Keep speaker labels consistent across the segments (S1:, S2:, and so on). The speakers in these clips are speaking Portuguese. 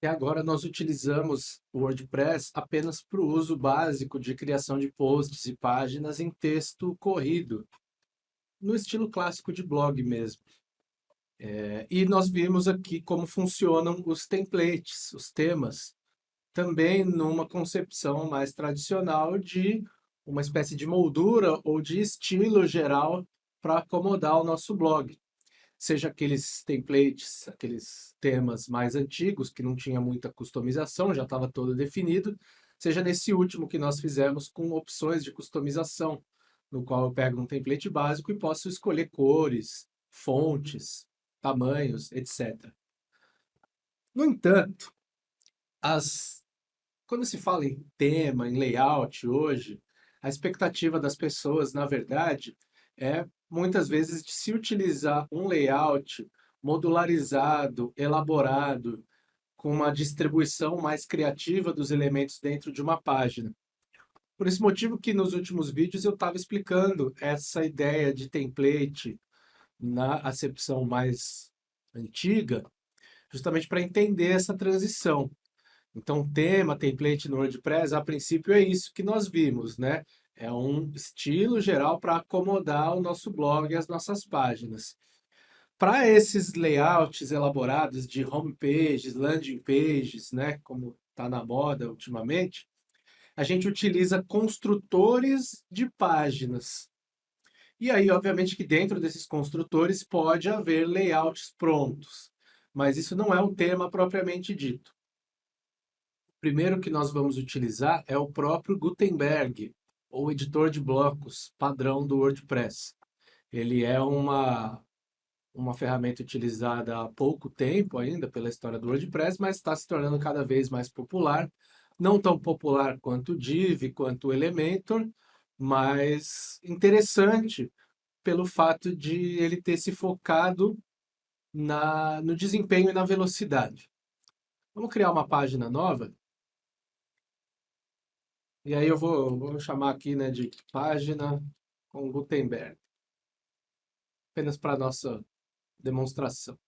S1: E agora nós utilizamos o WordPress apenas para o uso básico de criação de posts e páginas em texto corrido, no estilo clássico de blog mesmo. E nós vimos aqui como funcionam os templates, os temas, também numa concepção mais tradicional de uma espécie de moldura ou de estilo geral para acomodar o nosso blog. Seja aqueles templates, aqueles temas mais antigos, que não tinha muita customização, já estava todo definido, seja nesse último que nós fizemos com opções de customização, no qual eu pego um template básico e posso escolher cores, fontes, tamanhos, etc. No entanto, as quando se fala em tema, em layout hoje, a expectativa das pessoas, na verdade, é muitas vezes de se utilizar um layout modularizado, elaborado, com uma distribuição mais criativa dos elementos dentro de uma página. Por esse motivo que nos últimos vídeos eu estava explicando essa ideia de template na acepção mais antiga, justamente para entender essa transição. Então, tema, template no WordPress, a princípio é isso que nós vimos, né? É um estilo geral para acomodar o nosso blog e as nossas páginas. Para esses layouts elaborados de homepages, landing pages, né, como está na moda ultimamente, a gente utiliza construtores de páginas. E aí, obviamente, que dentro desses construtores pode haver layouts prontos, mas isso não é um tema propriamente dito. Primeiro que nós vamos utilizar é o próprio Gutenberg, ou editor de blocos padrão do WordPress. Ele é uma ferramenta utilizada há pouco tempo ainda pela história do WordPress, mas está se tornando cada vez mais popular. Não tão popular quanto o Div, quanto o Elementor, mas interessante pelo fato de ele ter se focado no desempenho e na velocidade. Vamos criar uma página nova. E aí eu vou chamar aqui, né, de página com Gutenberg, apenas para nossa demonstração.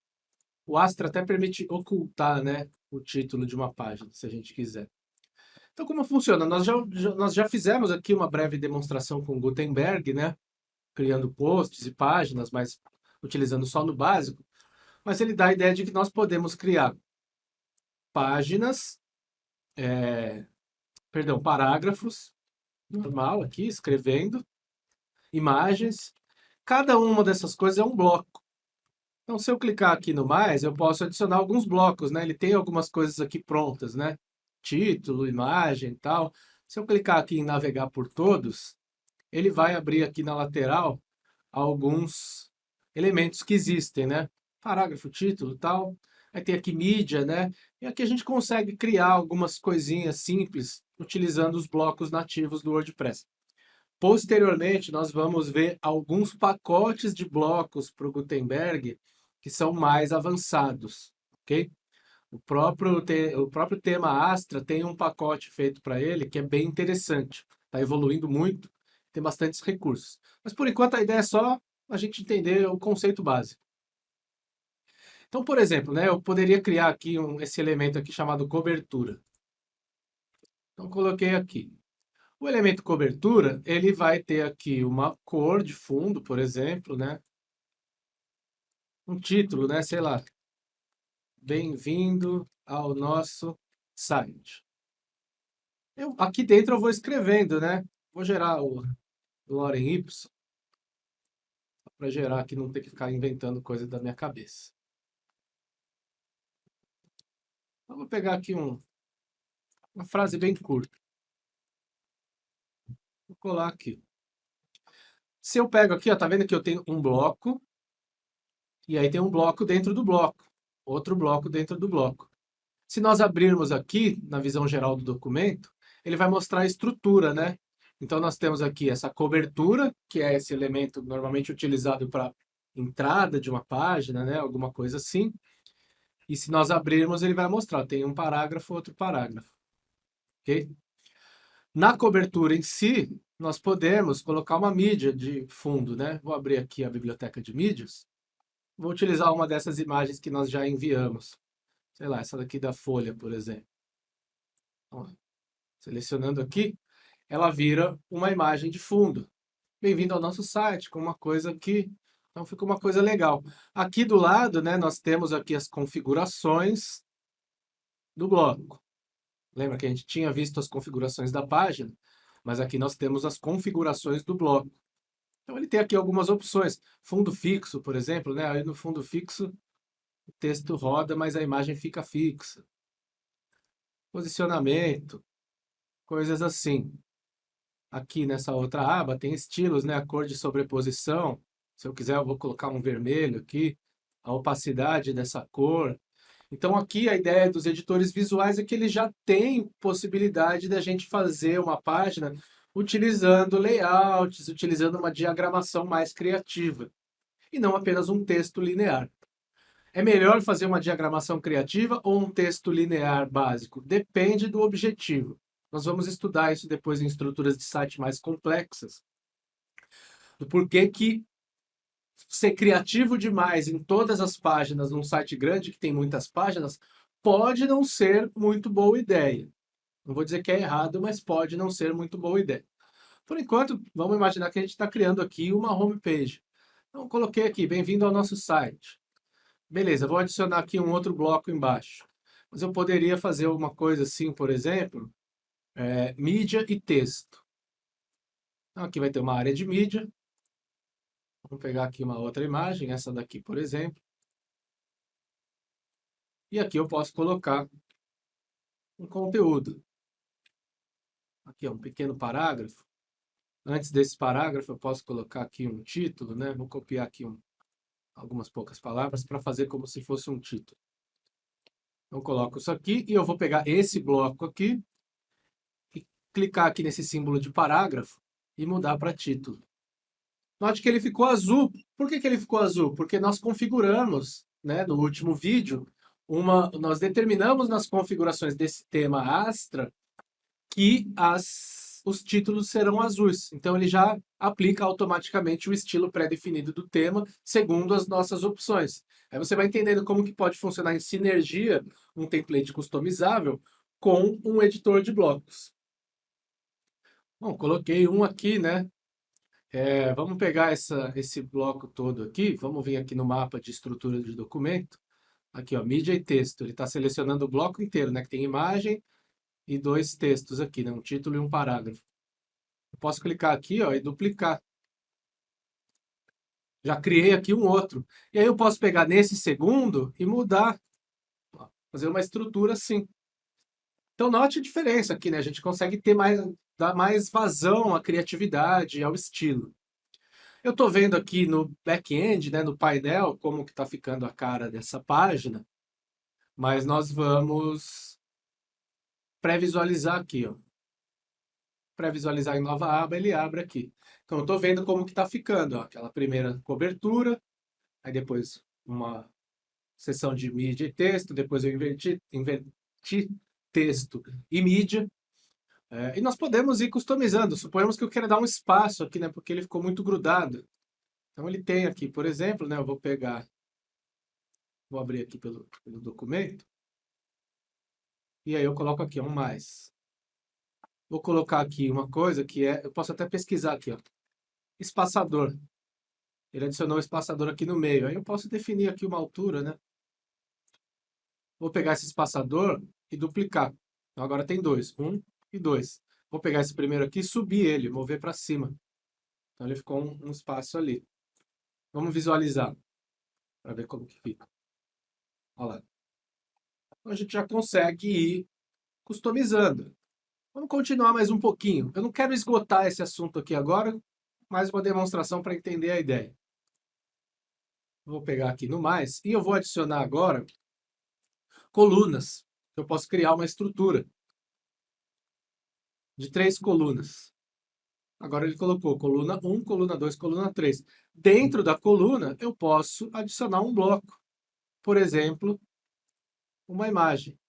S1: O Astra até permite ocultar, né, o título de uma página, se a gente quiser. Então, como funciona? Nós já fizemos aqui uma breve demonstração com Gutenberg, né, criando posts e páginas, mas utilizando só no básico. Mas ele dá a ideia de que nós podemos criar páginas, parágrafos, normal aqui, escrevendo, imagens. Cada uma dessas coisas é um bloco. Então, se eu clicar aqui no mais, eu posso adicionar alguns blocos, né? Ele tem algumas coisas aqui prontas, né? Título, imagem e tal. Se eu clicar aqui em navegar por todos, ele vai abrir aqui na lateral alguns elementos que existem, né? Parágrafo, título e tal. Aí tem aqui mídia, né? E aqui a gente consegue criar algumas coisinhas simples utilizando os blocos nativos do WordPress. Posteriormente, nós vamos ver alguns pacotes de blocos para o Gutenberg que são mais avançados, ok? O próprio tema Astra tem um pacote feito para ele que é bem interessante. Está evoluindo muito, tem bastantes recursos. Mas por enquanto a ideia é só a gente entender o conceito básico. Então, por exemplo, né, eu poderia criar aqui esse elemento aqui chamado cobertura. Então, coloquei aqui. O elemento cobertura, ele vai ter aqui uma cor de fundo, por exemplo, né? Um título, né? Sei lá, bem-vindo ao nosso site. Aqui dentro eu vou escrevendo, né? Vou gerar o Lorem Ipsum, para gerar aqui, não ter que ficar inventando coisa da minha cabeça. Então, vou pegar aqui uma frase bem curta. Vou colar aqui. Se eu pego aqui, ó, tá vendo que eu tenho um bloco, e aí tem um bloco dentro do bloco, outro bloco dentro do bloco. Se nós abrirmos aqui, na visão geral do documento, ele vai mostrar a estrutura, né? Então, nós temos aqui essa cobertura, que é esse elemento normalmente utilizado para entrada de uma página, né? Alguma coisa assim. E se nós abrirmos, ele vai mostrar, tem um parágrafo, outro parágrafo. Ok? Na cobertura em si, nós podemos colocar uma mídia de fundo, né? Vou abrir aqui a biblioteca de mídias. Vou utilizar uma dessas imagens que nós já enviamos. sei lá, essa daqui da Folha, por exemplo. Ó, selecionando aqui, ela vira uma imagem de fundo. Bem-vindo ao nosso site, com uma coisa aqui. Então fica uma coisa legal. Aqui do lado, né, nós temos aqui as configurações do bloco. Lembra que a gente tinha visto as configurações da página, mas aqui nós temos as configurações do bloco. Então ele tem aqui algumas opções. Fundo fixo, por exemplo, né? Aí no fundo fixo o texto roda, mas a imagem fica fixa. Posicionamento, coisas assim. Aqui nessa outra aba tem estilos, né? A cor de sobreposição. Se eu quiser, eu vou colocar um vermelho aqui. A opacidade dessa cor. Então aqui a ideia dos editores visuais é que eles já têm possibilidade da gente fazer uma página utilizando layouts, utilizando uma diagramação mais criativa. E não apenas um texto linear. É melhor fazer uma diagramação criativa ou um texto linear básico? Depende do objetivo. Nós vamos estudar isso depois em estruturas de site mais complexas. Do porquê que ser criativo demais em todas as páginas num site grande que tem muitas páginas pode não ser muito boa ideia. Não vou dizer que é errado, mas pode não ser muito boa ideia. Por enquanto, vamos imaginar que a gente está criando aqui uma homepage. Então, coloquei aqui, bem-vindo ao nosso site. Beleza, vou adicionar aqui um outro bloco embaixo. Mas eu poderia fazer uma coisa assim, por exemplo, mídia e texto. Então, aqui vai ter uma área de mídia. Vamos pegar aqui uma outra imagem, essa daqui, por exemplo. E aqui eu posso colocar um conteúdo. Aqui é um pequeno parágrafo. Antes desse parágrafo, eu posso colocar aqui um título, né? Vou copiar aqui algumas poucas palavras para fazer como se fosse um título. Eu coloco isso aqui e eu vou pegar esse bloco aqui e clicar aqui nesse símbolo de parágrafo e mudar para título. Note que ele ficou azul. Por que ele ficou azul? Porque nós configuramos, né, no último vídeo, nós determinamos nas configurações desse tema Astra que os títulos serão azuis. Então ele já aplica automaticamente o estilo pré-definido do tema, segundo as nossas opções. Aí você vai entendendo como que pode funcionar em sinergia um template customizável com um editor de blocos. Bom, coloquei um aqui, né? Vamos pegar esse bloco todo aqui, vamos vir aqui no mapa de estrutura de documento. Aqui, ó, mídia e texto. Ele está selecionando o bloco inteiro, né? Que tem imagem e dois textos aqui, né? Um título e um parágrafo. Eu posso clicar aqui, ó, e duplicar. Já criei aqui um outro. E aí eu posso pegar nesse segundo e mudar. Ó, fazer uma estrutura assim. Então note a diferença aqui, né? A gente consegue dar mais vazão à criatividade, ao estilo. Eu estou vendo aqui no back-end, né, no painel, como que está ficando a cara dessa página, mas nós vamos pré-visualizar aqui, ó. Pré-visualizar em nova aba, ele abre aqui. Então, eu estou vendo como que está ficando, ó, aquela primeira cobertura, aí depois uma seção de mídia e texto, depois eu inverti texto e mídia, e nós podemos ir customizando. Suponhamos que eu quero dar um espaço aqui, né, porque ele ficou muito grudado. Então, ele tem aqui, por exemplo, né, eu vou abrir aqui pelo documento, e aí eu coloco aqui um mais. Vou colocar aqui uma coisa que eu posso até pesquisar aqui, ó, espaçador. Ele adicionou o espaçador aqui no meio. Aí eu posso definir aqui uma altura, né? Vou pegar esse espaçador e duplicar. Então agora tem dois, um e dois. Vou pegar esse primeiro aqui e subir ele, mover para cima. Então ele ficou um espaço ali. Vamos visualizar para ver como que fica. Olha lá. Então a gente já consegue ir customizando. Vamos continuar mais um pouquinho. Eu não quero esgotar esse assunto aqui agora, mais uma demonstração para entender a ideia. Vou pegar aqui no mais e eu vou adicionar agora colunas. Eu posso criar uma estrutura de 3 colunas. Agora ele colocou coluna 1, coluna 2, coluna 3. Dentro da coluna eu posso adicionar um bloco. Por exemplo, uma imagem.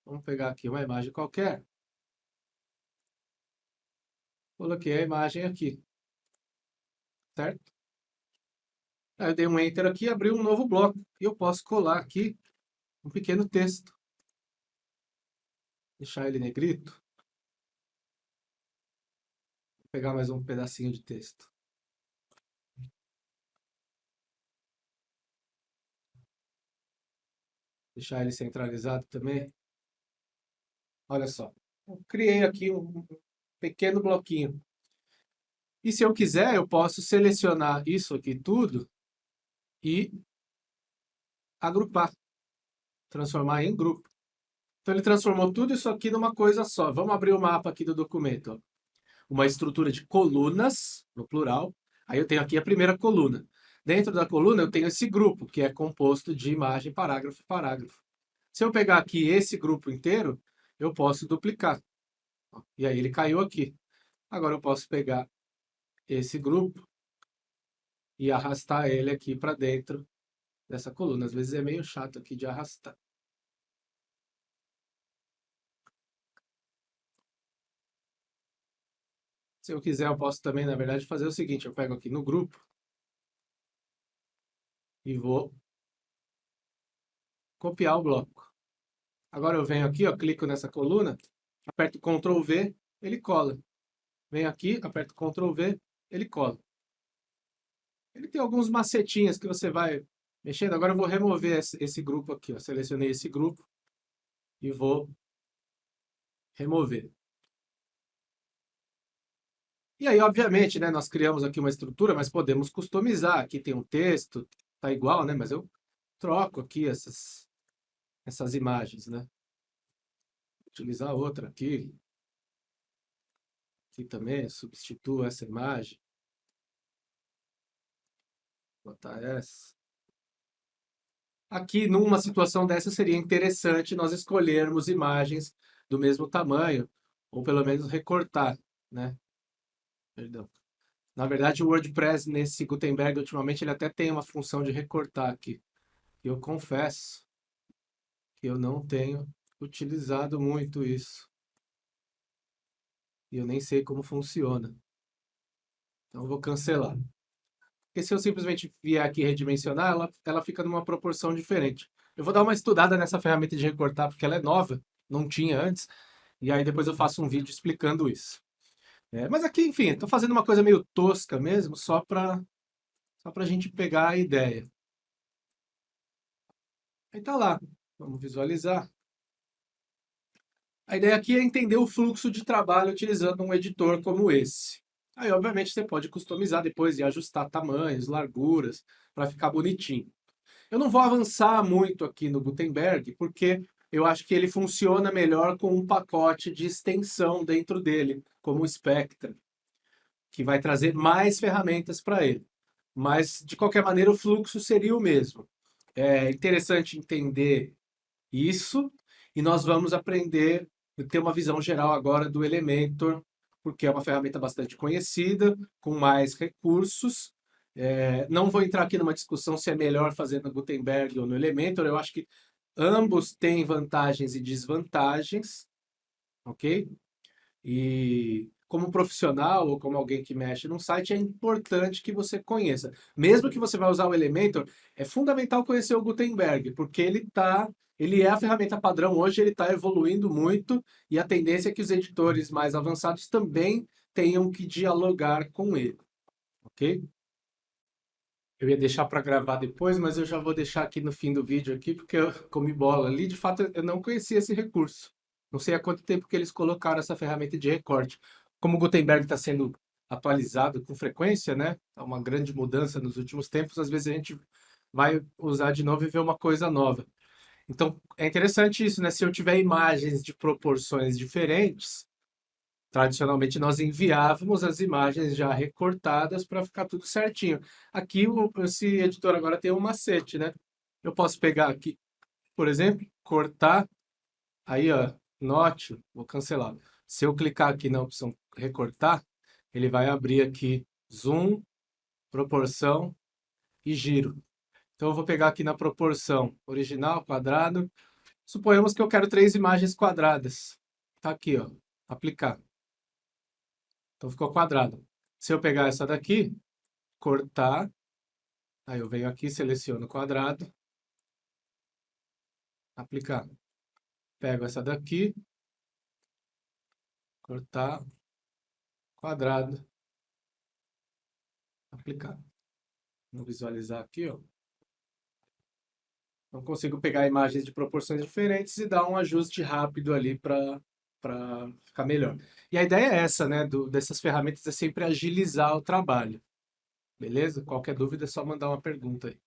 S1: Vamos pegar aqui uma imagem qualquer. Coloquei a imagem aqui. Certo? Aí eu dei um Enter aqui e abri um novo bloco. E eu posso colar aqui um pequeno texto. Deixar ele negrito. Vou pegar mais um pedacinho de texto. Deixar ele centralizado também. Olha só. Eu criei aqui um pequeno bloquinho. E se eu quiser, eu posso selecionar isso aqui tudo e agrupar. Transformar em grupo. Então ele transformou tudo isso aqui numa coisa só. Vamos abrir o mapa aqui do documento. Ó. Uma estrutura de colunas, no plural. Aí eu tenho aqui a primeira coluna. Dentro da coluna eu tenho esse grupo, que é composto de imagem, parágrafo, parágrafo. Se eu pegar aqui esse grupo inteiro, eu posso duplicar. E aí ele caiu aqui. Agora eu posso pegar esse grupo e arrastar ele aqui para dentro dessa coluna. Às vezes é meio chato aqui de arrastar. Se eu quiser, eu posso também, na verdade, fazer o seguinte. Eu pego aqui no grupo e vou copiar o bloco. Agora eu venho aqui, ó, clico nessa coluna, aperto Ctrl V, ele cola. Venho aqui, aperto Ctrl V, ele cola. Ele tem alguns macetinhos que você vai mexendo. Agora eu vou remover esse grupo aqui, ó. Selecionei esse grupo e vou remover. E aí, obviamente, né, nós criamos aqui uma estrutura, mas podemos customizar. Aqui tem um texto, tá igual, né? Mas eu troco aqui essas imagens, né? Vou utilizar outra aqui. Aqui também, substituo essa imagem. Botar essa. Aqui, numa situação dessa, seria interessante nós escolhermos imagens do mesmo tamanho, ou pelo menos recortar, né? Perdão. Na verdade, o WordPress, nesse Gutenberg, ultimamente, ele até tem uma função de recortar aqui. Eu confesso que eu não tenho utilizado muito isso. E eu nem sei como funciona. Então, eu vou cancelar. Porque se eu simplesmente vier aqui redimensionar, ela fica numa proporção diferente. Eu vou dar uma estudada nessa ferramenta de recortar, porque ela é nova, não tinha antes. E aí depois eu faço um vídeo explicando isso. Mas aqui, enfim, estou fazendo uma coisa meio tosca mesmo, só para a gente pegar a ideia. Aí tá lá, vamos visualizar. A ideia aqui é entender o fluxo de trabalho utilizando um editor como esse. Aí, obviamente, você pode customizar depois e ajustar tamanhos, larguras, para ficar bonitinho. Eu não vou avançar muito aqui no Gutenberg, porque eu acho que ele funciona melhor com um pacote de extensão dentro dele, como o Spectra, que vai trazer mais ferramentas para ele. Mas, de qualquer maneira, o fluxo seria o mesmo. É interessante entender isso e nós vamos aprender a ter uma visão geral agora do Elementor, porque é uma ferramenta bastante conhecida, com mais recursos. Não vou entrar aqui numa discussão se é melhor fazer no Gutenberg ou no Elementor, eu acho que ambos têm vantagens e desvantagens, ok? E como profissional ou como alguém que mexe num site, é importante que você conheça. Mesmo que você vai usar o Elementor, é fundamental conhecer o Gutenberg, porque ele é a ferramenta padrão hoje, ele está evoluindo muito e a tendência é que os editores mais avançados também tenham que dialogar com ele, ok? Eu ia deixar para gravar depois, mas eu já vou deixar aqui no fim do vídeo aqui, porque eu comi bola ali. De fato, eu não conhecia esse recurso. Não sei há quanto tempo que eles colocaram essa ferramenta de recorte. Como o Gutenberg está sendo atualizado com frequência, né? É uma grande mudança nos últimos tempos. Às vezes a gente vai usar de novo e ver uma coisa nova. Então, é interessante isso, né? Se eu tiver imagens de proporções diferentes, tradicionalmente, nós enviávamos as imagens já recortadas para ficar tudo certinho. Aqui, esse editor agora tem um macete, né? Eu posso pegar aqui, por exemplo, cortar, aí, ó, note, vou cancelar. Se eu clicar aqui na opção recortar, ele vai abrir aqui zoom, proporção e giro. Então, eu vou pegar aqui na proporção original, quadrado. Suponhamos que eu quero 3 imagens quadradas. Tá aqui, ó, aplicar. Então ficou quadrado. Se eu pegar essa daqui, cortar, aí eu venho aqui, seleciono o quadrado, aplicar. Pego essa daqui, cortar, quadrado, aplicar. Vou visualizar aqui, ó. Então consigo pegar imagens de proporções diferentes e dar um ajuste rápido ali para ficar melhor. E a ideia é essa, né, dessas ferramentas é sempre agilizar o trabalho. Beleza? Qualquer dúvida é só mandar uma pergunta aí.